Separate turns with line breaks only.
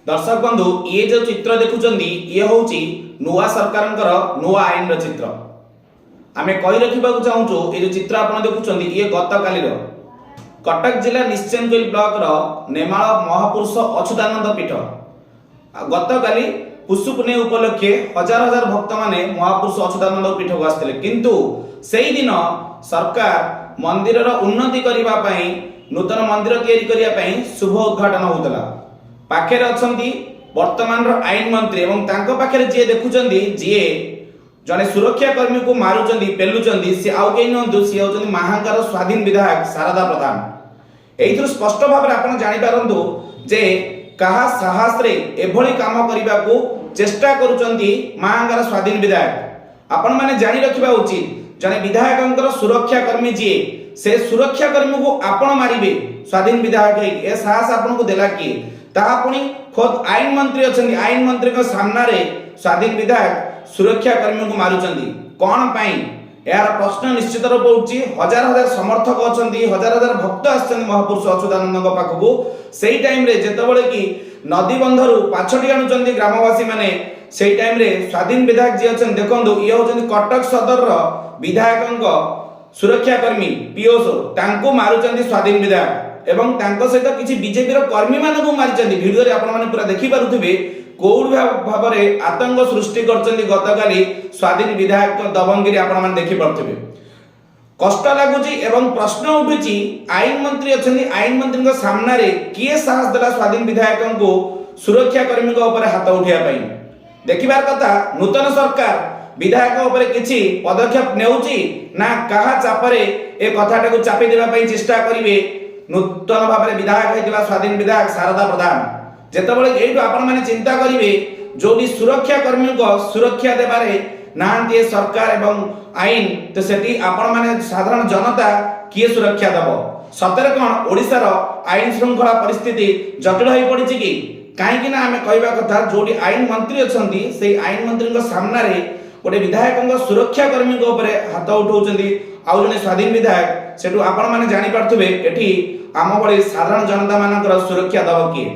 दर्शक बंधु ये जो चित्र देखुचंदी ये होची नुआ सरकारंकर नुआ आईन रो चित्र। आमे कहि रखिबा को चाहूचो ये जो चित्र आपण देखुचंदी ये गतकाली रो कटक जिला निश्चयकोइल ब्लॉक रो नेमाळ महापुरुष अच्युतानंद पीठ गतकाली पुष्पुने उपलक्षे हजार हजार भक्त माने महापुरुष अच्युतानंद पीठ को आस्थिले, किंतु सेही दिन सरकार मंदिर रो उन्नति करिबा पई नूतन मंदिर तैयारी करिया पई शुभ उद्घाटन होतला। पाखे अच्छी वर्तमान आईन मंत्री एवं तांको पाखे जी देखुंट जी जड़े सुरक्षाकर्मी को मारुंच पेलुंट सी आउ कहीं नुहतु सी हूँ महांगार स्वाधीन विधायक शारदा प्रधान। यही स्पष्ट भाव में आप जापारतु जे कहा साहस रे एभली काम करने को चेष्टा करुँच महांगार स्वाधीन विधायक। आपण मैंने जानी रखा उचित जड़े विधायक सुरक्षाकर्मी जी से सुरक्षाकर्मी को आपण मारे स्वाधीन विधायक ए साहस आपन को देला किए ताहा पुणी खुद आईन मंत्री अच्छी आईन मंत्री को सामना रे स्वाधीन विधायक सुरक्षा कर्मी को मारुचंदी कौन पाई यार प्रश्न निश्चित रूप उठी। हजार हजार समर्थक अच्छा हजार हजार भक्त आछन महापुरुष अच्युतानंद पाखक से टाइम रे जेतबळे कि नदी बंधरु पाछटी आणुचंदी ग्रामवासी माने से टाइम रे स्वाधीन विधायक जी अच्छा देखंदु ये होचंदी कटक सदर रो विधायकंक सुरक्षाकर्मी पीओसो तांको मारुचंदी स्वाधीन विधायक एवं तांको सहित किसी बीजेपी कर्मी मानक मारी भिडियो रे आपण माने पूरा देखि पारुथिबे कोड भाव में आतंक सृष्टि करचंदी गतकाली स्वाधीन विधायक दबंगिरी आपण माने देखि पारुथिबे। कष्ट लागुची एवं प्रश्न उठुची आईन मंत्री अच्छी आईन मंत्री को सामना रे किए साहस देला स्वाधीन विधायक को सुरक्षा कर्मी को ऊपर हाथ उठिया पई। देखिबार कथा नूतन सरकार विधायक ऊपर किछि पदक्षेप नेउची ना कहा चापरे ए कथाटा को चापी देबा पई चेष्टा करिवे नूतन भाव में विधायक होता स्वाधीन विधायक शारदा प्रधान। जेतबळे एठु आपण माने चिंता करिवे जोडी सुरक्षा कर्मी को सुरक्षा देबारे नांती सरकार एवं आईन तो सेठी आपण माने साधारण जनता किए सुरक्षा दबो सतरे कोन ओडिसा रो आईन श्रृंखला परिस्थिति जटिल होई पड़िछि कि काहेकि ना आमे कहबा कथा जोडी आईन मंत्री अछंती से आईन मंत्री को सामना रे गोटे विधायक सुरक्षा कर्मी को ऊपर हाथ उठाउचंदी आउ जने स्वाधीन विधायक सेठु आपण माने जानि पारथुबे एठी आम भली साधारण जनता मानकर सुरक्षा दब किए।